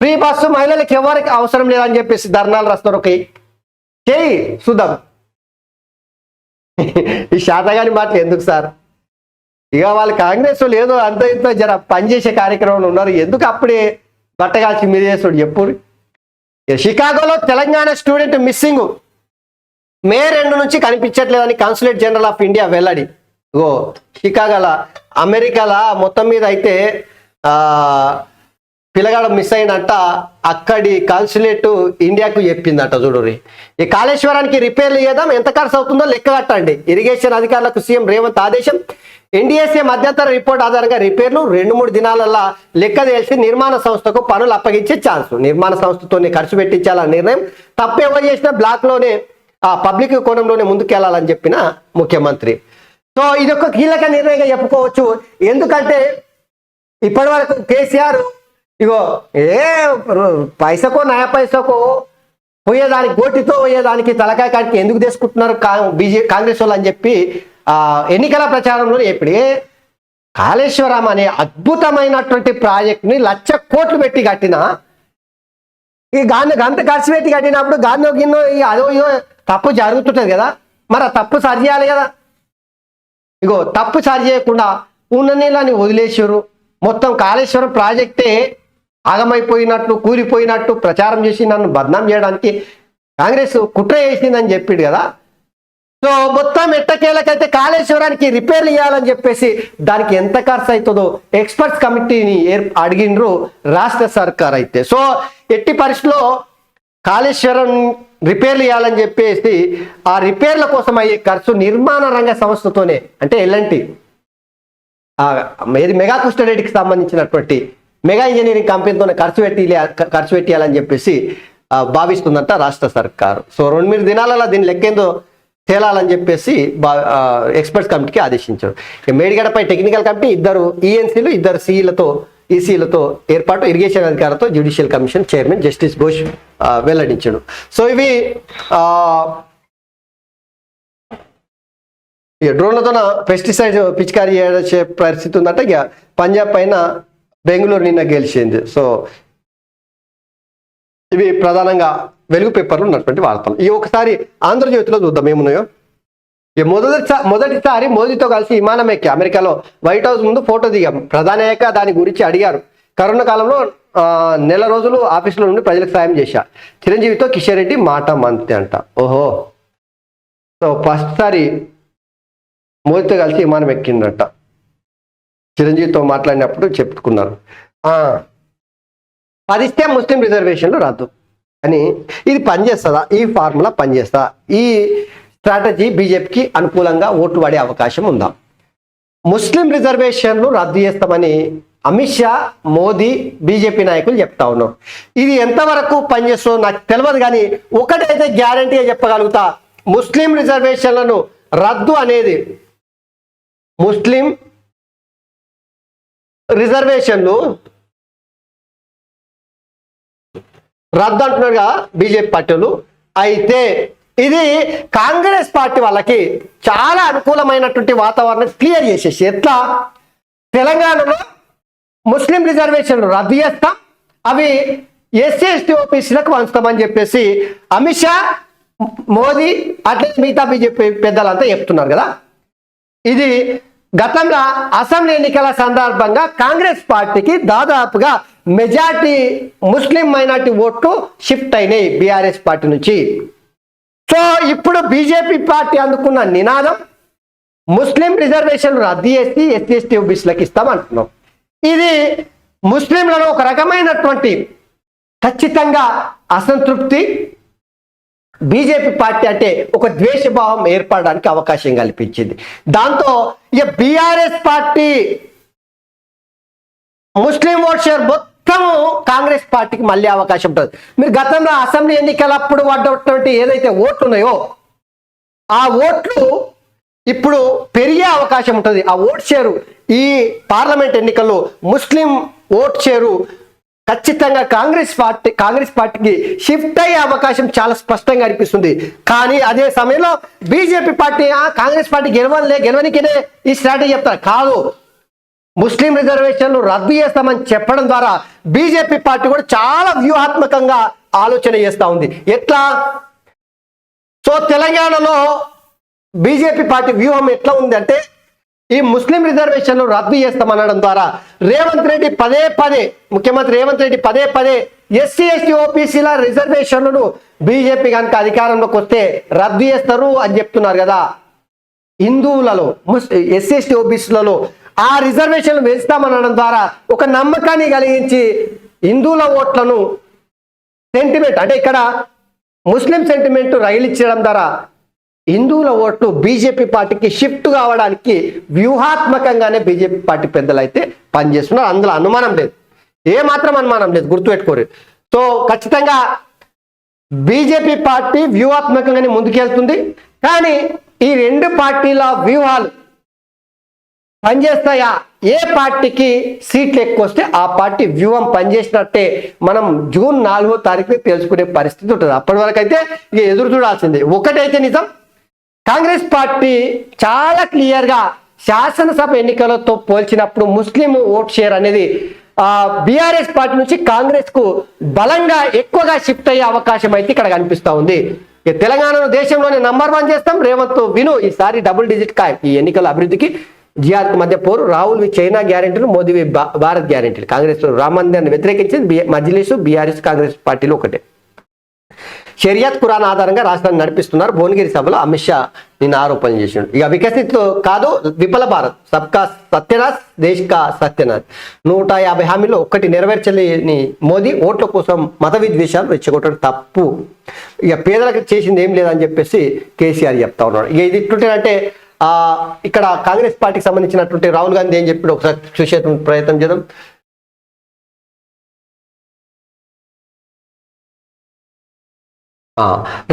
ఫ్రీ బస్సు మహిళలకు ఎవరికి అవసరం లేదని చెప్పేసి ధర్నాలు రాస్తున్నారు. ఓకే చేయి చూద్దాం. ఈ శాతగాని మాటలు ఎందుకు సార్? ఇక వాళ్ళు కాంగ్రెస్ లేదు అంత ఇంత జర పనిచేసే కార్యక్రమంలో ఉన్నారు. ఎందుకు అప్పుడే బట్టగాల్చి మీద చేస్తాడు చెప్పు. షికాగోలో తెలంగాణ స్టూడెంట్ మిస్సింగ్, మే 2 నుంచి కనిపించట్లేదని కాన్సులేట్ జనరల్ ఆఫ్ ఇండియా వెల్లడి. ఓ షికాగోలో అమెరికాలో మొత్తం మీద అయితే పిల్లగాడు మిస్ అయినట్ట. అక్కడి కాన్సులేట్ ఇండియాకు చెప్పిందట. చూడుర్రి, ఈ కాళేశ్వరానికి రిపేర్లు చేద్దాం, ఎంత ఖర్చు అవుతుందో లెక్క కట్టండి. ఇరిగేషన్ అధికారులకు సీఎం రేవంత్ ఆదేశం. ఎన్డీఎస్ఏ మధ్యంతర రిపోర్ట్ ఆధారంగా రిపేర్లు 2-3 దినాలల్లా లెక్క తెలిసి నిర్మాణ సంస్థకు పనులు అప్పగించే ఛాన్స్. నిర్మాణ సంస్థతోనే ఖర్చు పెట్టించాలన్న నిర్ణయం. తప్పు ఎవరు చేసినా బ్లాక్లోనే పబ్లిక్ కోణంలోనే ముందుకెళ్లాలని చెప్పిన ముఖ్యమంత్రి. సో ఇది ఒక కీలక నిర్ణయంగా చెప్పుకోవచ్చు. ఎందుకంటే ఇప్పటి వరకు కేసీఆర్ ఇగో పైసకో నయా పైసకో పోయేదానికి, గోటితో పోయేదానికి తలకాయ కాడికి ఎందుకు తీసుకుంటున్నారు కాంగ్రెస్ వాళ్ళు అని చెప్పి ఎన్నికల ప్రచారంలో ఎప్పుడే కాళేశ్వరం అనే అద్భుతమైనటువంటి ప్రాజెక్ట్ని 1,00,000 కోట్లు పెట్టి కట్టిన ఈ గంత ఖర్చు పెట్టి కట్టినప్పుడు గాన్నో గిన్నో అదో ఇదో తప్పు జరుగుతుంటది కదా. మరి ఆ తప్పు సరి చేయాలి కదా. ఇగో తప్పు సరి చేయకుండా ఉన్న నీళ్ళని వదిలేసారు. మొత్తం కాళేశ్వరం ప్రాజెక్టే ఆగమైపోయినట్లు, కూలిపోయినట్టు ప్రచారం చేసి నన్ను బద్నాం చేయడానికి కాంగ్రెస్ కుట్ర చేసిందని చెప్పిండు కదా. సో మొత్తం ఎట్టకేలకైతే కాళేశ్వరానికి రిపేర్లు ఇవ్వాలని చెప్పేసి దానికి ఎంత ఖర్చు అవుతుందో ఎక్స్పర్ట్స్ కమిటీని అడిగినరు రాష్ట్ర సర్కార్ అయితే. సో ఎట్టి పరిస్థితిలో కాళేశ్వరం రిపేర్లు ఇవ్వాలని చెప్పేసి ఆ రిపేర్ల కోసం అయ్యే ఖర్చు నిర్మాణ రంగ సంస్థతోనే, అంటే ఎల్ఎన్టీ ఏది మెగా కుస్టడీకి సంబంధించినటువంటి మెగా ఇంజనీరింగ్ కంపెనీతోనే ఖర్చు పెట్టియాలని చెప్పేసి భావిస్తుందంట రాష్ట్ర సర్కారు. సో 2-3 దినాలలో దీని లెక్కేందో తేలాలని చెప్పేసి ఎక్స్పర్ట్స్ కమిటీకి ఆదేశించారు. మేడిగడపై టెక్నికల్ కమిటీ 2 ఈఎన్సీలు 2 ఈసీలతో ఏర్పాటు. ఇరిగేషన్ అధికారులతో judicial commission chairman justice Ghosh వెల్లడించాడు. సో ఇవి డ్రోన్లతో పెస్టిసైడ్ పిచికారీ చేసే పరిస్థితి ఉందంట. ఇక పంజాబ్ పైన బెంగళూరు నిన్న గెలిచింది. సో ఇవి ప్రధానంగా వెలుగు పేపర్లు ఉన్నటువంటి వార్తలు. ఈ ఒకసారి ఆంధ్రజ్యోతిలో చూద్దాం ఏమున్నాయో. మొదటిసారి మోదీతో కలిసి విమానం ఎక్కి అమెరికాలో వైట్ హౌస్ ముందు ఫోటో దిగాం. ప్రధాని అయ్యాక దాని గురించి అడిగారు. కరోనా కాలంలో 1 రోజులు ఆఫీసులో నుండి ప్రజలకు సాయం చేశా. చిరంజీవితో కిషన్ రెడ్డి మాట మంతే అంట. ఓహో, సో ఫస్ట్ సారి మోదీతో కలిసి విమానం ఎక్కిండట. చిరంజీవితో మాట్లాడినప్పుడు చెప్పుకున్నారు. అది ఇస్తే ముస్లిం రిజర్వేషన్లు రద్దు అని. ఇది పనిచేస్తుందా? ఈ ఫార్ములా పనిచేస్తా? ఈ స్ట్రాటజీ బీజేపీకి అనుకూలంగా ఓటు పడే అవకాశం ఉందా? ముస్లిం రిజర్వేషన్లు రద్దు చేస్తామని అమిత్ షా, మోదీ, బీజేపీ నాయకులు చెప్తా ఉన్నారు. ఇది ఎంతవరకు పనిచేస్తుందో నాకు తెలియదు, కానీ ఒకటైతే గ్యారంటీగా చెప్పగలుగుతా, ముస్లిం రిజర్వేషన్లను రద్దు అనేది, ముస్లిం రిజర్వేషన్లు రద్దు అంటున్నారు కదా బీజేపీ పార్టీలు. అయితే ఇది కాంగ్రెస్ పార్టీ వాళ్ళకి చాలా అనుకూలమైనటువంటి వాతావరణం క్లియర్ చేసేసి, ఎట్లా తెలంగాణలో ముస్లిం రిజర్వేషన్లు రద్దు చేస్తాం, అవి ఎస్సీ ఎస్టీ ఓబీసీలకు పంచుతామని చెప్పేసి అమిత్ షా, మోదీ అట్లే మిగతా బీజేపీ పెద్దలంతా చెప్తున్నారు కదా. ఇది గతంలో అసెంబ్లీ ఎన్నికల సందర్భంగా కాంగ్రెస్ పార్టీకి దాదాపుగా మెజార్టీ ముస్లిం మైనార్టీ ఓట్లు షిఫ్ట్ అయినాయి బీఆర్ఎస్ పార్టీ నుంచి. సో ఇప్పుడు బీజేపీ పార్టీ అందుకున్న నినాదం ముస్లిం రిజర్వేషన్లు రద్దు చేసి ఎస్సీ ఎస్టీ ఓబీసీలకు ఇస్తామంటున్నాం. ఇది ముస్లింలలో ఒక రకమైనటువంటి ఖచ్చితంగా అసంతృప్తి, బీజేపీ పార్టీ అంటే ఒక ద్వేషభావం ఏర్పడడానికి అవకాశం కల్పించింది. దాంతో ఇక BRS party Muslim vote share మొత్తం కాంగ్రెస్ పార్టీకి మళ్ళీ అవకాశం ఉంటుంది. మీరు గతంలో అసెంబ్లీ ఎన్నికలప్పుడు పడ్డటువంటి ఏదైతే ఓట్లు ఉన్నాయో ఆ ఓట్లు ఇప్పుడు పెరిగే అవకాశం ఉంటుంది. ఆ ఓట్ షేరు ఈ పార్లమెంట్ ఎన్నికల్లో ముస్లిం ఓట్ షేరు ఖచ్చితంగా కాంగ్రెస్ పార్టీకి షిఫ్ట్ అయ్యే అవకాశం చాలా స్పష్టంగా అనిపిస్తుంది. కానీ అదే సమయంలో బీజేపీ పార్టీ కాంగ్రెస్ పార్టీ గెలవనికినే ఈ స్ట్రాటజీ చెప్తారు. కాదు, ముస్లిం రిజర్వేషన్లు రద్దు చేస్తామని చెప్పడం ద్వారా బీజేపీ పార్టీ కూడా చాలా వ్యూహాత్మకంగా ఆలోచన చేస్తూ ఉంది. ఎట్లా? సో తెలంగాణలో బీజేపీ పార్టీ వ్యూహం ఎట్లా ఉంది అంటే, ఈ ముస్లిం రిజర్వేషన్లు రద్దు చేస్తామనడం ద్వారా ముఖ్యమంత్రి రేవంత్ రెడ్డి పదే పదే ఎస్సీ ఎస్టీ ఓబీసీల రిజర్వేషన్లను బీజేపీ కనుక అధికారంలోకి వస్తే రద్దు చేస్తారు అని చెప్తున్నారు కదా. హిందువులలో ఎస్సీ ఎస్టీ ఓబీసీలలో ఆ రిజర్వేషన్లు వేస్తామనడం ద్వారా ఒక నమ్మకాన్ని కలిగించి హిందువుల ఓట్లను సెంటిమెంట్ అంటే ఇక్కడ ముస్లిం సెంటిమెంట్ రైలిచ్చడం ద్వారా హిందువుల ఓట్లు బీజేపీ పార్టీకి షిఫ్ట్ కావడానికి వ్యూహాత్మకంగానే బీజేపీ పార్టీ పెద్దలు అయితే పనిచేస్తున్నారు. అందులో అనుమానం లేదు, ఏమాత్రం అనుమానం లేదు, గుర్తుపెట్టుకోరు. సో ఖచ్చితంగా బీజేపీ పార్టీ వ్యూహాత్మకంగానే ముందుకెళ్తుంది. కానీ ఈ రెండు పార్టీల వ్యూహాలు పనిచేస్తాయా? ఏ పార్టీకి సీట్లు ఎక్కువ వస్తే ఆ పార్టీ వ్యూహం పనిచేసినట్టే మనం జూన్ 4వ తారీఖున తెలుసుకునే పరిస్థితి ఉంటుంది. అప్పటి వరకు అయితే ఇక ఎదురు చూడాల్సిందే. ఒకటైతే నిజం, కాంగ్రెస్ పార్టీ చాలా క్లియర్గా శాసనసభ ఎన్నికలతో పోల్చినప్పుడు ముస్లిం ఓట్ షేర్ అనేది బీఆర్ఎస్ పార్టీ నుంచి కాంగ్రెస్ కు బలంగా ఎక్కువగా షిఫ్ట్ అయ్యే అవకాశం అయితే ఇక్కడ కనిపిస్తూ ఉంది. తెలంగాణను దేశంలోనే నంబర్ 1 చేస్తాం, రేవంత్ విను ఈసారి డబుల్ డిజిట్ ఖాయం. ఈ ఎన్నికల అభివృద్ధికి జిహాద్కు మధ్య పోరు, రాహుల్ చైనా గ్యారెంటీలు, మోదీ భారత్ గ్యారెంటీలు. కాంగ్రెస్ రామ మందిరాన్ని వ్యతిరేకించింది మజ్లిస్, బీఆర్ఎస్ కాంగ్రెస్ పార్టీలు ఒకటే. షరియత్ ఖురాన్ ఆధారంగా రాష్ట్రాన్ని నడిపిస్తున్నారు. భువనగిరి సభలో అమిత్ షా నిన్న ఆరోపణలు చేసిండు. ఇక వికసిత్ కాదు విఫల భారత్, సబ్కా సత్యనాథ్ దేశ్ కా సత్యనాథ్. 150 హామీలో ఒక్కటి నెరవేర్చలేని మోదీ ఓట్ల కోసం మత విద్వేషాలు రెచ్చగొట్టడం తప్పు. ఇక పేదలకు చేసింది ఏం లేదని చెప్పేసి కేసీఆర్ చెప్తా ఉన్నాడు. ఇక ఇది ఇట్లుంటే ఇక్కడ కాంగ్రెస్ పార్టీకి సంబంధించినటువంటి రాహుల్ గాంధీ ఏం చెప్పాడు ఒకసారి చూసే ప్రయత్నం చేద్దాం.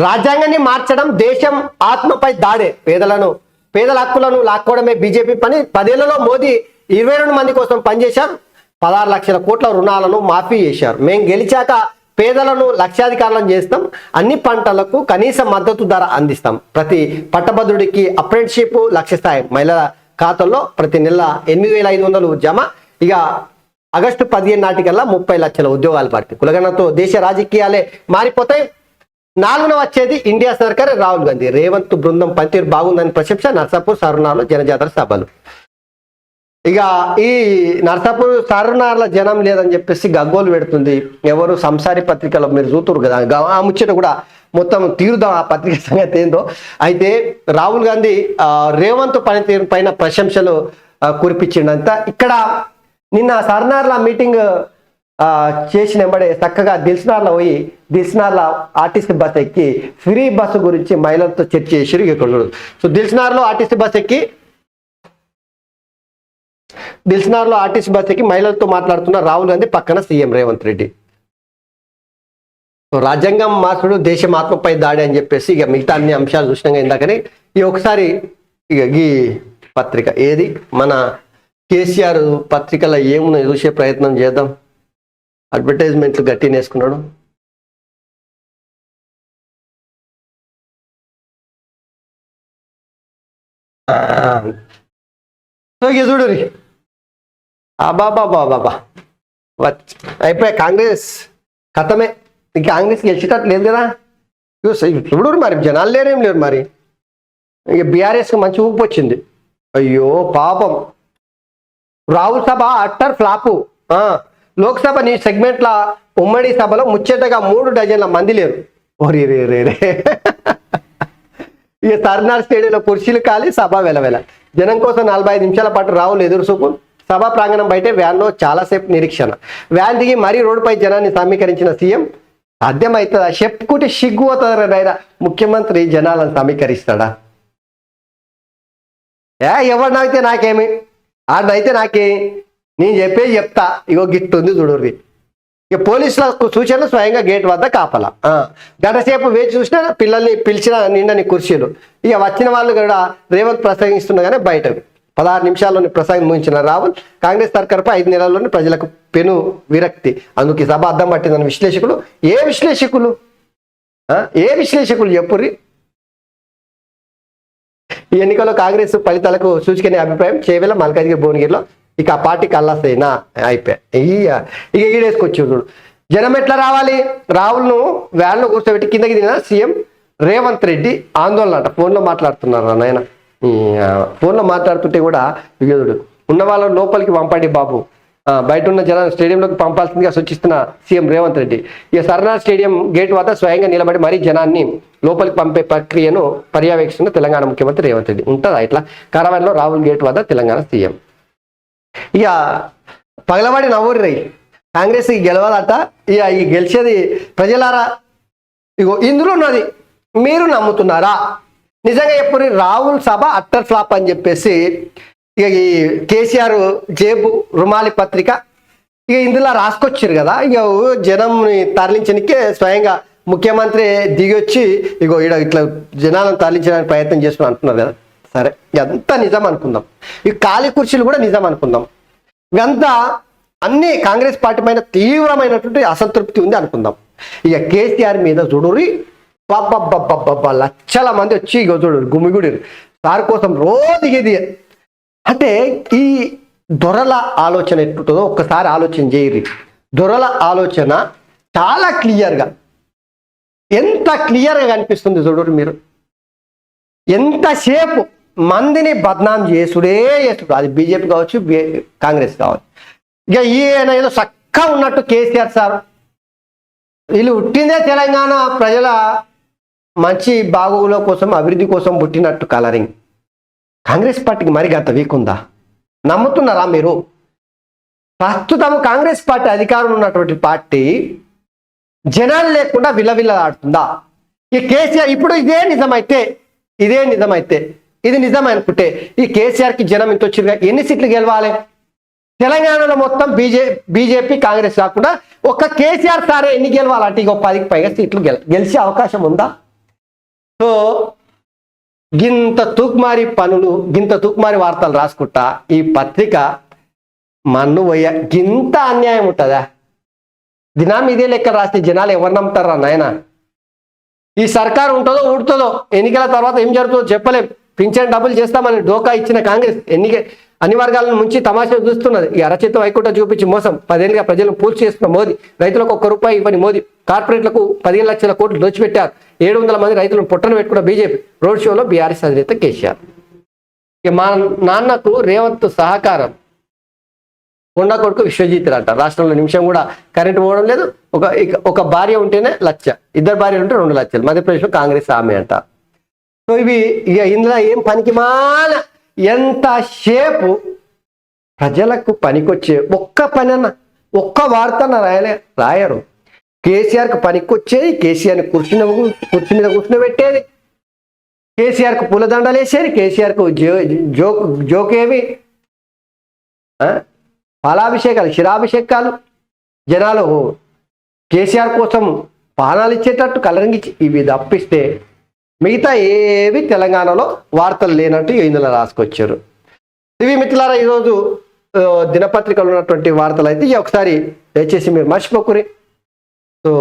రాజ్యాంగాన్ని మార్చడం దేశం ఆత్మపై దాడే, పేదల హక్కులను లాక్కోవడమే బీజేపీ పని. 10 ఏళ్లలో మోదీ 22 మంది కోసం పనిచేశారు. 16 లక్షల కోట్ల రుణాలను మాఫీ చేశారు. మేము గెలిచాక పేదలను లక్షాధికారులను చేస్తాం, అన్ని పంటలకు కనీస మద్దతు ధర అందిస్తాం, ప్రతి పట్టభద్రుడికి అప్రెంటిషిప్ లక్ష్య స్థాయి, మహిళల ఖాతాల్లో ప్రతి నెల 8,500 జమ. ఇక ఆగస్టు 15 నాటికల్లా 30 లక్షల ఉద్యోగాలు భర్తీ. కులగణతో దేశ రాజకీయాలే మారిపోతాయి. 4వ వచ్చేది ఇండియా సర్కార్, రాహుల్ గాంధీ. రేవంత్ బృందం పనితీరు బాగుందని ప్రశంస. నర్సాపూర్ సరునార్లో జనజాతర సభలు. ఇక ఈ నర్సాపూర్ సరునార్ల జనం లేదని చెప్పేసి గగ్గోలు పెడుతుంది. ఎవరు సంసారి పత్రికలో మీరు చూతురు కదా, ఆ ముచ్చట కూడా మొత్తం తీరుదాం ఆ పత్రిక సంగతి ఏందో. అయితే రాహుల్ గాంధీ రేవంత్ పనితీరు పైన ప్రశంసలు కురిపించిండంతా. ఇక్కడ నిన్న సరునార్ల మీటింగ్ చేసిన వెంబడే చక్కగా దిల్సునార్లో పోయి దిల్సునార్ల ఆర్టీసీ బస్ ఎక్కి ఫ్రీ బస్సు గురించి మహిళలతో చర్చ చేసిరు. ఇక్కడ సో దిల్సునార్లో ఆర్టీసీ బస్ ఎక్కి మహిళలతో మాట్లాడుతున్న రాహుల్ గాంధీ, పక్కన సీఎం రేవంత్ రెడ్డి. రాజ్యాంగం మార్చుడు దేశం ఆత్మపై దాడి అని చెప్పేసి ఇక మిగతా అన్ని అంశాలు చూసినాగా ఇందాకని ఈ ఒకసారి ఇక ఈ పత్రిక ఏది మన కేసీఆర్ పత్రికలో ఏమున్నా చూసే ప్రయత్నం చేద్దాం. అడ్వర్టైజ్మెంట్లు గట్టిగా వేసుకున్నాడు. చూడు బాబా అయిపోయా, కాంగ్రెస్ ఖతమే. కాంగ్రెస్ గెలిచేటట్టు లేదు కదా. చూడు మరి జనాలు లేరేం లేరు మరి. ఇక బీఆర్ఎస్కి మంచి ఊపు వచ్చింది. అయ్యో పాపం, రాహుల్ సభ అట్టర్ ఫ్లాపు. లోక్సభ నీ సెగ్మెంట్ల ఉమ్మడి సభలో ముచ్చటగా 3 డజన్ల మంది లేరు. ఓరి రే రే రే ఇక సర్నార్ స్టేడియంలో కుర్చీలు ఖాళీ, సభ వెలవెల. జనం కోసం 45 నిమిషాల పాటు రాహుల్ ఎదురుచూపు. సభా ప్రాంగణం బయటే వ్యాన్లో చాలాసేపు నిరీక్షణ. వ్యాన్ దిగి మరీ రోడ్డుపై జనాన్ని సమీకరించిన సీఎం. సాధ్యమవుతుందా? చెప్పుకుంటే సిగ్గు అవుతుందా? ముఖ్యమంత్రి జనాలను సమీకరిస్తాడా? ఎవరినైతే నాకేమి, ఆడినైతే నాకే, నేను చెప్పేది చెప్తా. ఇగో గిట్టుంది చూడుర్రి. ఇక పోలీసుల సూచనలు స్వయంగా గేట్ వద్ద కాపలా. గంటసేపు వేచి చూసినా పిల్లల్ని పిలిచిన నిండని కుర్చీలు. ఇక వచ్చిన వాళ్ళు కూడా రేవంత్ ప్రసంగిస్తుండగానే బయటకు 16 నిమిషాల్లోని ప్రసంగం ముగించిన రాహుల్ కాంగ్రెస్ సర్కార్పై 5 నెలల్లోని ప్రజలకు పెను విరక్తి. అందుకు సభ అద్దం పట్టిందని విశ్లేషకులు. ఏ విశ్లేషకులు చెప్పుర్రి? ఈ ఎన్నికల్లో కాంగ్రెస్ ఫలితాలకు సూచికనే అభిప్రాయం చేవేల మల్కాజ్గిరి భువనగిరిలో. ఇక ఆ పార్టీకి అల్లాసైనా అయిపోయాయి. ఇక ఈడేసుకొచ్చి చూడు. జనం ఎట్లా రావాలి? రాహుల్ను వ్యాన్లో కూర్చోబెట్టి కిందకి దిగిన సీఎం రేవంత్ రెడ్డి ఆందోళన అంట. ఫోన్లో మాట్లాడుతున్నారు నాయన. ఫోన్లో మాట్లాడుతుంటే కూడా విగదుడు ఉన్న వాళ్ళని లోపలికి పంపండి బాబు, బయట ఉన్న జనాన్ని స్టేడియంలోకి పంపాల్సిందిగా సూచిస్తున్న సీఎం రేవంత్ రెడ్డి. ఇక సర్నార్ స్టేడియం గేట్ వద్ద స్వయంగా నిలబడి మరీ జనాన్ని లోపలికి పంపే ప్రక్రియను పర్యవేక్షిస్తున్న తెలంగాణ ముఖ్యమంత్రి రేవంత్ రెడ్డి. ఉంటుందా ఇట్లా? కరవన్లో రాహుల్ గేట్ వద్ద తెలంగాణ సీఎం. ఇక పగలవాడి నవ్వురి రై కాంగ్రెస్ గెలవాలట. ఇక ఈ గెలిచేది ప్రజలారా, ఇగో ఇందులో ఉన్నది. మీరు నమ్ముతున్నారా? నిజంగా ఎప్పుడు రాహుల్ సభ అట్టర్ ఫ్లాప్ అని చెప్పేసి ఇక ఈ కేసీఆర్ జేబు రుమాలి పత్రిక ఇక ఇందులో రాసుకొచ్చారు కదా. ఇక జనంని తరలించడానికే స్వయంగా ముఖ్యమంత్రి దిగి వచ్చి ఇగో ఇట్లా జనాలను తరలించడానికి ప్రయత్నం చేస్తున్నా అంటున్నారు కదా. సరే, ఎంత నిజం అనుకుందాం. ఈ ఖాళీ కుర్చీలు కూడా నిజం అనుకుందాం. ఇదంతా అన్ని కాంగ్రెస్ పార్టీ పైన తీవ్రమైనటువంటి అసంతృప్తి ఉంది అనుకుందాం. ఇక కేసీఆర్ మీద చూడురి, బబ్బబ్బబ్బబ్బబ్బా లక్షల మంది వచ్చి ఇక చూడు గుమిగుడి సార్ కోసం రోజు ఇది. అంటే ఈ దొరల ఆలోచన ఎట్టుంటుందో ఒక్కసారి ఆలోచన చేయరి. దొరల ఆలోచన చాలా క్లియర్గా, ఎంత క్లియర్గా కనిపిస్తుంది చూడరు మీరు. ఎంతసేపు మందిని బద్నాం చేసుడు. అది బీజేపీ కావచ్చు, కాంగ్రెస్ కావచ్చు. ఇక ఈయన ఏదో చక్కగా ఉన్నట్టు కేసీఆర్ సార్ వీళ్ళు పుట్టిందే తెలంగాణ ప్రజల మంచి బాగోగుల కోసం, అభివృద్ధి కోసం పుట్టినట్టు కలరింగ్. కాంగ్రెస్ పార్టీకి మరి గంత వీక్ ఉందా? నమ్ముతున్నారా మీరు? ప్రస్తుతం కాంగ్రెస్ పార్టీ అధికారంలో ఉన్నటువంటి పార్టీ జనాలు లేకుండా విలవిల్లాడుతుందా? ఈ కేసీఆర్ ఇప్పుడు ఇదే నిజమైతే ఇది నిజం అనుకుంటే ఈ కేసీఆర్కి జనం ఇంత వచ్చిరుగా ఎన్ని సీట్లు గెలవాలి? తెలంగాణలో మొత్తం బీజేపీ కాంగ్రెస్ కాకుండా ఒక్క కేసీఆర్ సారే ఎన్ని గెలవాలంటే ఇక 10కి పైగా సీట్లు గెలిచే అవకాశం ఉందా? సో గింత తూకుమారి వార్తలు రాసుకుంటా ఈ పత్రిక మన్ను పోయా గింత అన్యాయం ఉంటుందా? దినాం ఇదే లెక్క రాస్తే జనాలు ఎవరు నమ్ముతారా నాయన? ఈ సర్కారు ఉంటుందో ఊడుతుందో, ఎన్నికల తర్వాత ఏం జరుగుతుందో చెప్పలేం. పింఛన్ డబ్బులు చేస్తామని డోకా ఇచ్చిన కాంగ్రెస్ అన్ని వర్గాలను ముంచి తమాషా చూస్తున్నది. ఈ అరచేత వైకుంఠ చూపించి మోసం 10 ఏళ్ళుగా ప్రజలను పూర్తి చేస్తున్న మోదీ. రైతులకు ₹1 ఇవ్వని మోదీ. కార్పొరేట్లకు 15 లక్షల కోట్లు దోచిపెట్టారు. 700 మంది రైతులను పొట్టన పెట్టుకున్న బీజేపీ. రోడ్ షోలో బీఆర్ఎస్ అధినేత కేసీఆర్. ఇక మా నాన్నకు రేవంత్ సహకారం. కొండ కొడుకు విశ్వజిత్ అంట. రాష్ట్రంలో నిమిషం కూడా కరెంటు పోవడం లేదు. ఒక భార్య ఉంటేనే 1 లక్ష, 2 భార్యలు ఉంటే 2 లక్షలు. మధ్యప్రదేశ్లో కాంగ్రెస్ ఆమె అంట. సో ఇవి ఇక ఇందులో ఏం పనికి మాన ఎంతసేపు ప్రజలకు పనికొచ్చే ఒక్క పనన్నా, ఒక్క వార్తన్న రాయరు. కేసీఆర్కు పనికొచ్చేది, కేసీఆర్ని కుర్చీ మీద కూర్చుని కేసీఆర్కు పూలదండలు వేసేది, కేసీఆర్కు జోకేవి పాలాభిషేకాలు, క్షీరాభిషేకాలు, జనాలు కేసీఆర్ కోసం పానాలు ఇచ్చేటట్టు కలరింగ్ ఇచ్చి ఇవి తప్పిస్తే మిగతా ఏవి తెలంగాణలో వార్తలు లేనట్టు ఇందులో రాసుకొచ్చారు. ఇవి మిత్రులారా ఈరోజు దినపత్రికలు ఉన్నటువంటి వార్తలు అయితే ఒకసారి దయచేసి మీరు మర్చిపోకురి. సో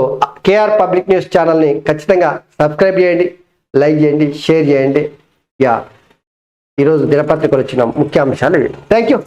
కేఆర్ పబ్లిక్ న్యూస్ ఛానల్ని ఖచ్చితంగా సబ్స్క్రైబ్ చేయండి, లైక్ చేయండి, షేర్ చేయండి. ఈరోజు దినపత్రికలు వచ్చిన ముఖ్యాంశాలు ఇవి. Thank you.